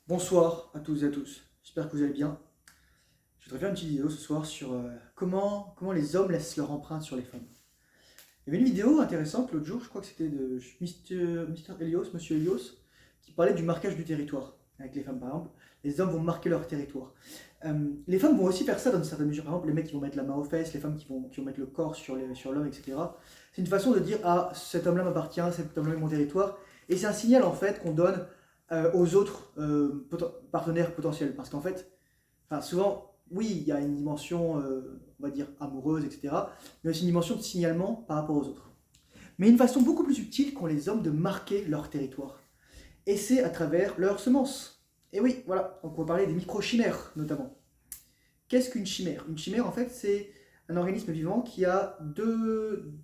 Bonsoir à tous et à tous, j'espère que vous allez bien. Je voudrais faire une petite vidéo ce soir sur comment les hommes laissent leur empreinte sur les femmes. Il y avait une vidéo intéressante l'autre jour, je crois que c'était de Mr. Elios, Monsieur Elios, qui parlait du marquage du territoire. Avec les femmes par exemple, les hommes vont marquer leur territoire. Les femmes vont aussi faire ça dans une certaine mesure. Par exemple, les mecs qui vont mettre la main aux fesses, les femmes qui vont mettre le corps sur l'homme, etc. C'est une façon de dire, ah, cet homme-là m'appartient, cet homme-là est mon territoire. Et c'est un signal en fait qu'on donne aux autres partenaires potentiels. Parce qu'en fait, enfin, souvent, oui, il y a une dimension, on va dire, amoureuse, etc. Mais aussi une dimension de signalement par rapport aux autres. Mais une façon beaucoup plus subtile qu'ont les hommes de marquer leur territoire. Et c'est à travers leurs semences. Et oui, voilà, donc on va parler des microchimères notamment. Qu'est-ce qu'une chimère? Une chimère, en fait, c'est un organisme vivant qui a deux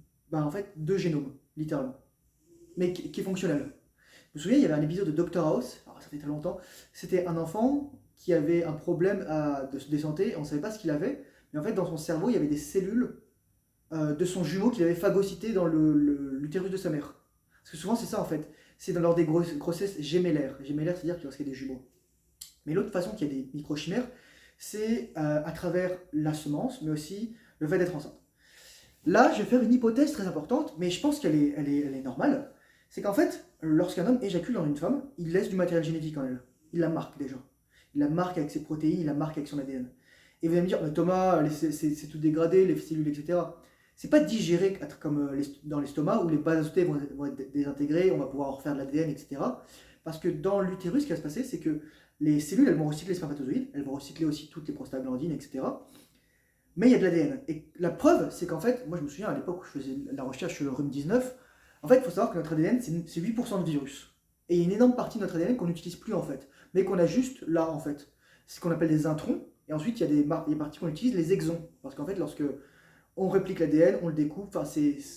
génomes, littéralement, mais qui est fonctionnel. Je me souviens, il y avait un épisode de Doctor House, alors ça fait très longtemps, c'était un enfant qui avait un problème de santé, on ne savait pas ce qu'il avait, mais en fait dans son cerveau il y avait des cellules de son jumeau qu'il avait phagocyté dans l'utérus de sa mère. Parce que souvent c'est ça en fait, c'est lors des grossesses gémellaires. Gémellaires c'est-à-dire lorsqu'il y a des jumeaux. Mais l'autre façon qu'il y a des microchimères, c'est à travers la semence, mais aussi le fait d'être enceinte. Là, je vais faire une hypothèse très importante, mais je pense qu'elle est normale. C'est qu'en fait, lorsqu'un homme éjacule dans une femme, il laisse du matériel génétique en elle. Il la marque déjà. Il la marque avec ses protéines, il la marque avec son ADN. Et vous allez me dire, mais Thomas, c'est tout dégradé, les cellules, etc. C'est pas digéré comme dans l'estomac où les bases azotées vont être désintégrées, on va pouvoir en refaire de l'ADN, etc. Parce que dans l'utérus, ce qui va se passer, c'est que les cellules, elles vont recycler les spermatozoïdes, elles vont recycler aussi toutes les prostaglandines, etc. Mais il y a de l'ADN. Et la preuve, c'est qu'en fait, moi je me souviens à l'époque où je faisais la recherche sur le rhume 19, en fait, il faut savoir que notre ADN, c'est 8% de virus. Et il y a une énorme partie de notre ADN qu'on n'utilise plus en fait, mais qu'on a juste là en fait. C'est ce qu'on appelle des introns. Et ensuite, il y a des parties qu'on utilise, les exons. Parce qu'en fait, lorsque on réplique l'ADN, on le découpe, enfin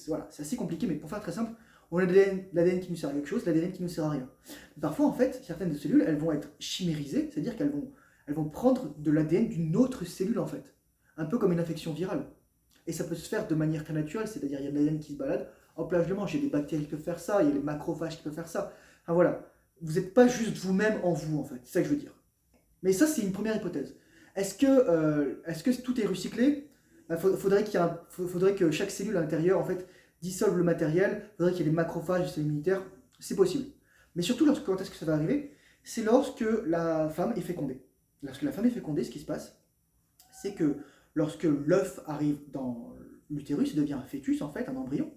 voilà, c'est assez compliqué, mais pour faire très simple, on a de l'ADN qui nous sert à quelque chose, l'ADN qui nous sert à rien. Parfois, en fait, certaines cellules, elles vont être chimérisées, c'est-à-dire qu'elles vont prendre de l'ADN d'une autre cellule en fait. Un peu comme une infection virale. Et ça peut se faire de manière très naturelle, c'est-à-dire il y a de l'ADN qui se balade, hop là je le mange, il y a des bactéries qui peuvent faire ça, il y a les macrophages qui peuvent faire ça. Enfin voilà, vous n'êtes pas juste vous-même en vous en fait, c'est ça que je veux dire. Mais ça c'est une première hypothèse. Est-ce que tout est recyclé? Faudrait que chaque cellule à l'intérieur en fait dissolve le matériel, faudrait qu'il y ait des macrophages, des cellules immunitaires, c'est possible. Mais surtout, quand est-ce que ça va arriver? C'est lorsque la femme est fécondée. Lorsque la femme est fécondée, ce qui se passe, c'est que lorsque l'œuf arrive dans l'utérus, il devient un fœtus en fait, un embryon,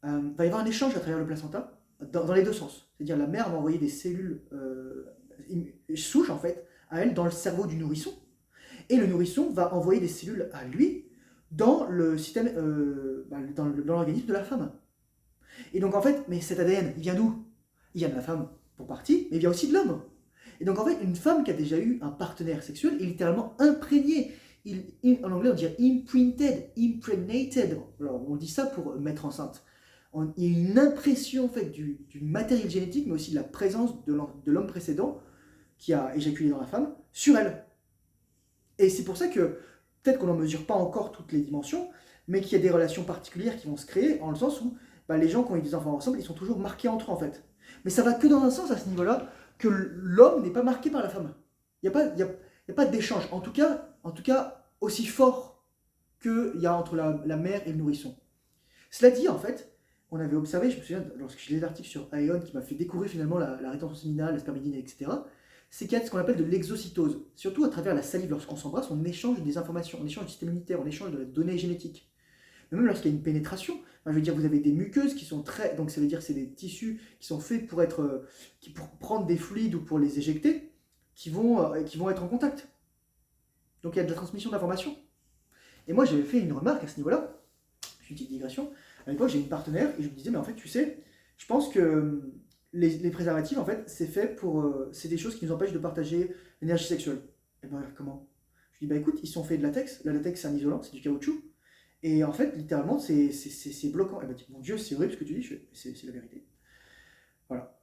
va y avoir un échange à travers le placenta dans les deux sens. C'est-à-dire la mère va envoyer des cellules souches en fait à elle dans le cerveau du nourrisson, et le nourrisson va envoyer des cellules à lui dans le système, dans l'organisme de la femme. Et donc en fait, mais cet ADN, il vient d'où? Il vient de la femme pour partie, mais il vient aussi de l'homme. Et donc en fait, une femme qui a déjà eu un partenaire sexuel est littéralement imprégnée. En anglais, on dirait imprinted, impregnated. Alors on dit ça pour mettre enceinte. Il y a une impression en fait du matériel génétique, mais aussi de la présence de l'homme précédent qui a éjaculé dans la femme sur elle. Et c'est pour ça que peut-être qu'on n'en mesure pas encore toutes les dimensions, mais qu'il y a des relations particulières qui vont se créer, en le sens où les gens qui ont eu des enfants ensemble, ils sont toujours marqués entre eux en fait. Mais ça va que dans un sens à ce niveau-là, que l'homme n'est pas marqué par la femme. Il n'y a, pas- il y a, il y a pas d'échange, en tout cas aussi fort qu'il y a entre la mère et le nourrisson. Cela dit, en fait, on avait observé, je me souviens, lorsque j'ai lu l'article sur Aeon qui m'a fait découvrir finalement la rétention séminale, la spermidine, etc., c'est qu'il y a ce qu'on appelle de l'exocytose. Surtout à travers la salive, lorsqu'on s'embrasse, on échange des informations, on échange du système immunitaire, on échange de la donnée génétique. Mais même lorsqu'il y a une pénétration, je veux dire, vous avez des muqueuses qui sont très. Donc ça veut dire que c'est des tissus qui sont faits pour prendre des fluides ou pour les éjecter, qui vont être en contact. Donc il y a de la transmission d'informations. Et moi j'avais fait une remarque à ce niveau-là, je une petite digression. À l'époque j'ai une partenaire et je me disais, mais en fait tu sais, je pense que les préservatifs en fait c'est fait c'est des choses qui nous empêchent de partager l'énergie sexuelle. Et ben comment? Je lui dis, bah écoute, ils sont faits de latex, le latex c'est un isolant, c'est du caoutchouc. Et en fait, littéralement, c'est bloquant. Elle m'a dit, mon Dieu, c'est horrible ce que tu dis. C'est la vérité. Voilà.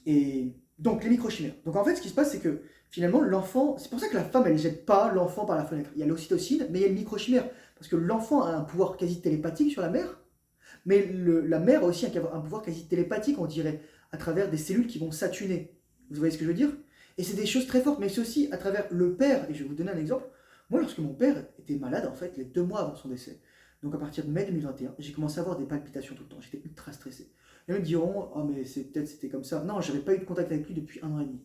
Et donc, les microchimères. Donc, en fait, ce qui se passe, c'est que finalement, l'enfant. C'est pour ça que la femme, elle ne jette pas l'enfant par la fenêtre. Il y a l'ocytocine, mais il y a le microchimère. Parce que l'enfant a un pouvoir quasi télépathique sur la mère, mais la mère a aussi un pouvoir quasi télépathique, on dirait, à travers des cellules qui vont s'attuner. Vous voyez ce que je veux dire? Et c'est des choses très fortes, mais c'est aussi à travers le père, et je vais vous donner un exemple. Moi, lorsque mon père était malade, en fait, les 2 mois avant son décès, donc à partir de mai 2021, j'ai commencé à avoir des palpitations tout le temps, j'étais ultra stressé. Il y en a qui me diront, oh mais peut-être c'était comme ça. Non, j'avais pas eu de contact avec lui depuis 1 an et demi.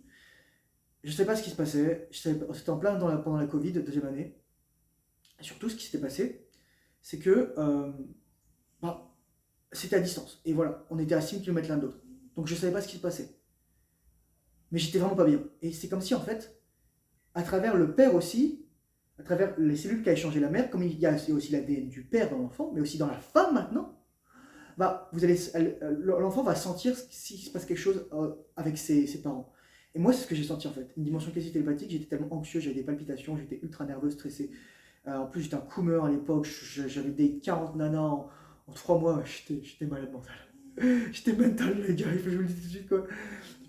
Je ne sais pas ce qui se passait, c'était en plein pendant la Covid, deuxième année. Et surtout, ce qui s'était passé, c'est que bah, c'était à distance. Et voilà, on était à 6 km l'un de l'autre. Donc je ne savais pas ce qui se passait. Mais j'étais vraiment pas bien. Et c'est comme si, en fait, à travers le père aussi, à travers les cellules qu'a échangé la mère, comme il y a aussi l'ADN du père dans l'enfant, mais aussi dans la femme maintenant, bah, l'enfant va sentir s'il se passe quelque chose avec ses parents. Et moi, c'est ce que j'ai senti en fait. Une dimension quasi télépathique, j'étais tellement anxieux, j'avais des palpitations, j'étais ultra nerveux, stressé. En plus, j'étais un coomer à l'époque, j'avais des 40 nanas en 3 mois, j'étais malade mental. J'étais mental, les gars, je vous le dis tout de suite quoi.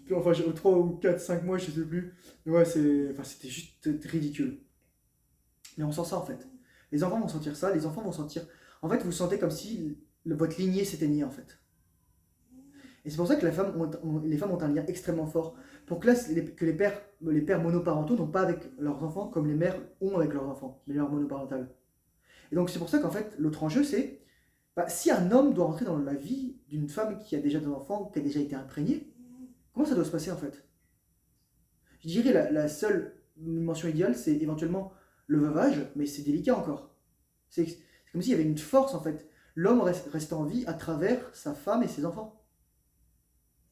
Puis, enfin, 3 ou 4, 5 mois, je sais plus. Mais ouais, c'était juste ridicule. Mais on sent ça en fait. Les enfants vont sentir ça, les enfants vont sentir. En fait, vous sentez comme si votre lignée s'éteignait en fait. Et c'est pour ça que les femmes ont un lien extrêmement fort. Pour que, là, que les pères monoparentaux n'ont pas avec leurs enfants comme les mères ont avec leurs enfants, les mères monoparentales. Et donc c'est pour ça qu'en fait, l'autre enjeu, c'est bah, si un homme doit rentrer dans la vie d'une femme qui a déjà des enfants, qui a déjà été imprégnée, comment ça doit se passer en fait? Je dirais la seule dimension idéale, c'est éventuellement le veuvage, mais c'est délicat encore. C'est comme s'il y avait une force en fait. L'homme reste en vie à travers sa femme et ses enfants.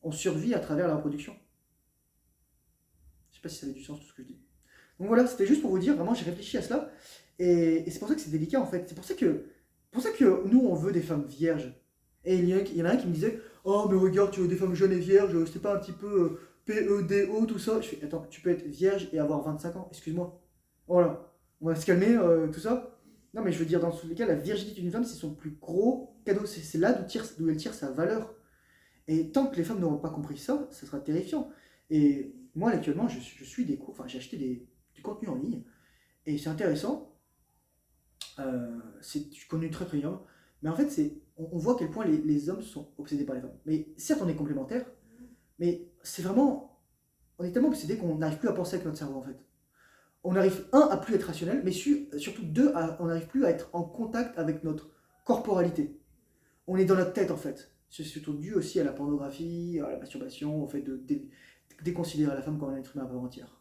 On survit à travers la reproduction. Je sais pas si ça avait du sens tout ce que je dis. Donc voilà, c'était juste pour vous dire, vraiment j'ai réfléchi à cela, et c'est pour ça que c'est délicat en fait. C'est pour ça que nous on veut des femmes vierges. Et il y en a un qui me disait, oh mais regarde, tu veux des femmes jeunes et vierges, c'est pas un petit peu PEDO, tout ça. Je fais, attends, tu peux être vierge et avoir 25 ans, excuse-moi. Voilà, on va se calmer, tout ça. Non mais je veux dire, dans tous les cas, la virginité d'une femme, c'est son plus gros cadeau. C'est là d'où elle tire sa valeur. Et tant que les femmes n'auront pas compris ça, ça sera terrifiant. Et moi, actuellement, je suis des cours, enfin, j'ai acheté du contenu en ligne, et c'est intéressant, c'est du contenu très premium, mais en fait, on voit à quel point les hommes sont obsédés par les femmes. Mais certes, on est complémentaires, mais c'est vraiment, on est tellement obsédés qu'on n'arrive plus à penser avec notre cerveau, en fait. On arrive, un, à plus être rationnel, mais surtout, deux, on n'arrive plus à être en contact avec notre corporalité. On est dans notre tête en fait. C'est surtout dû aussi à la pornographie, à la masturbation, au fait de déconsidérer la femme comme un être humain à part entière.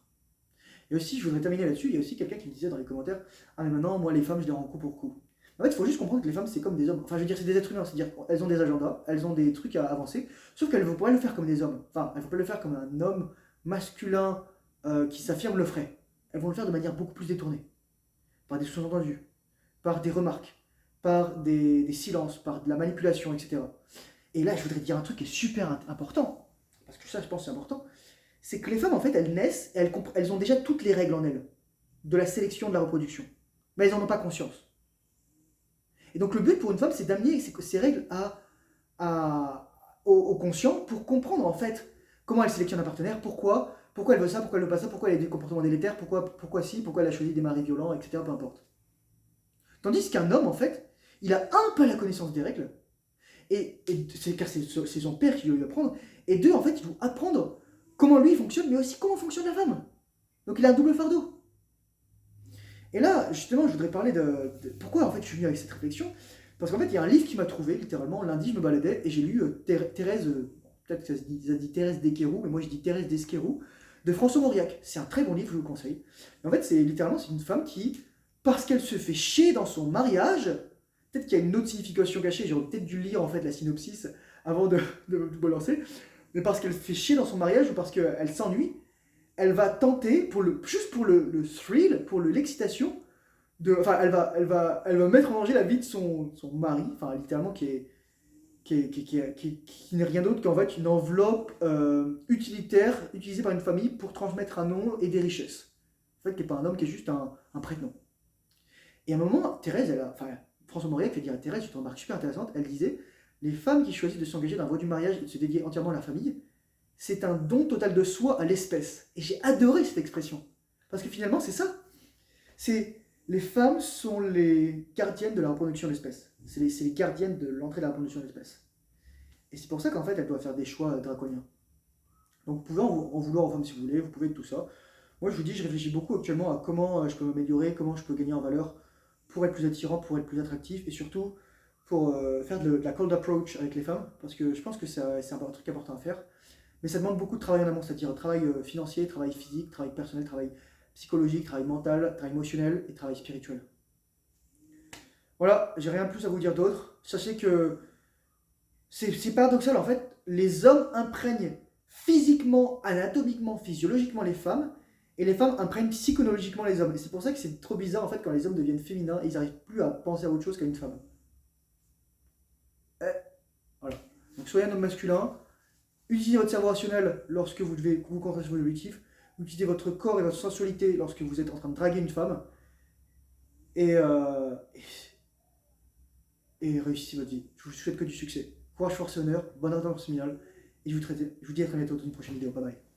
Et aussi, je voudrais terminer là-dessus, il y a aussi quelqu'un qui me disait dans les commentaires, ah mais maintenant, moi les femmes, je les rends coup pour coup. En fait, il faut juste comprendre que les femmes, c'est comme des hommes. Enfin, je veux dire, c'est des êtres humains, c'est-à-dire qu'elles ont des agendas, elles ont des trucs à avancer, sauf qu'elles ne vont pas le faire comme des hommes. Enfin, elles ne vont pas le faire comme un homme masculin qui s'affirme le ferait. Elles vont le faire de manière beaucoup plus détournée, par des sous-entendus, par des remarques, par des silences, par de la manipulation, etc. Et là, je voudrais dire un truc qui est super important, parce que ça, je pense, c'est important, c'est que les femmes, en fait, elles naissent, et elles ont déjà toutes les règles en elles, de la sélection, de la reproduction. Mais elles n'en ont pas conscience. Et donc, le but pour une femme, c'est d'amener ces règles au conscient pour comprendre, en fait, comment elle sélectionne un partenaire, pourquoi elle veut ça, pourquoi elle veut pas ça, pourquoi elle a des comportements délétères, pourquoi si, pourquoi elle a choisi des maris violents, etc., peu importe. Tandis qu'un homme, en fait, il a un peu la connaissance des règles, car c'est son père qui doit lui apprendre, et deux, en fait, il doit apprendre comment lui fonctionne, mais aussi comment fonctionne la femme. Donc il a un double fardeau. Et là, justement, je voudrais parler de pourquoi en fait je suis venu avec cette réflexion. Parce qu'en fait, il y a un livre qui m'a trouvé, littéralement, lundi, je me baladais, et j'ai lu Thérèse, peut-être que ça dit Thérèse d'Esquerou, mais moi je dis Thérèse d'Esquerou, de François Mauriac. C'est un très bon livre, je vous le conseille. Et en fait, c'est une femme qui, parce qu'elle se fait chier dans son mariage, peut-être qu'il y a une autre signification cachée, j'aurais peut-être dû lire en fait la synopsis avant de me lancer, mais parce qu'elle se fait chier dans son mariage ou parce qu'elle s'ennuie, elle va tenter, juste pour le thrill, pour l'excitation, enfin, elle va mettre en danger la vie de son mari, enfin, littéralement, qui n'est rien d'autre qu'en fait une enveloppe utilitaire utilisée par une famille pour transmettre un nom et des richesses. En fait, qui n'est pas un homme, qui est juste un prête-nom. Et à un moment, François Mauriac fait dire à Thérèse une remarque super intéressante, elle disait, les femmes qui choisissent de s'engager dans la voie du mariage et de se dédier entièrement à la famille, c'est un don total de soi à l'espèce. Et j'ai adoré cette expression. Parce que finalement, c'est ça. Les femmes sont les gardiennes de la reproduction de l'espèce. C'est les gardiennes de l'entrée de la reproduction de l'espèce. Et c'est pour ça qu'en fait, elles doivent faire des choix draconiens. Donc vous pouvez en vouloir aux femmes si vous voulez, vous pouvez tout ça. Moi je vous dis, je réfléchis beaucoup actuellement à comment je peux m'améliorer, comment je peux gagner en valeur pour être plus attirant, pour être plus attractif et surtout pour faire de la cold approach avec les femmes parce que je pense que c'est un truc important à faire. Mais ça demande beaucoup de travail en amont, c'est-à-dire travail financier, travail physique, travail personnel, travail psychologique, travail mental, travail émotionnel et travail spirituel. Voilà, j'ai rien de plus à vous dire d'autre. Sachez que c'est paradoxal en fait, les hommes imprègnent physiquement, anatomiquement, physiologiquement les femmes, et les femmes imprègnent psychologiquement les hommes. Et c'est pour ça que c'est trop bizarre en fait quand les hommes deviennent féminins, ils n'arrivent plus à penser à autre chose qu'à une femme. Eh, voilà. Donc soyez un homme masculin, utilisez votre cerveau rationnel lorsque vous devez vous concentrer sur vos objectifs, utilisez votre corps et votre sensualité lorsque vous êtes en train de draguer une femme, et, euh, et réussissez votre vie. Je vous souhaite que du succès. Courage, force et honneur, bonne ordre séminale, et je vous dis à très bientôt dans une prochaine vidéo. Bye bye.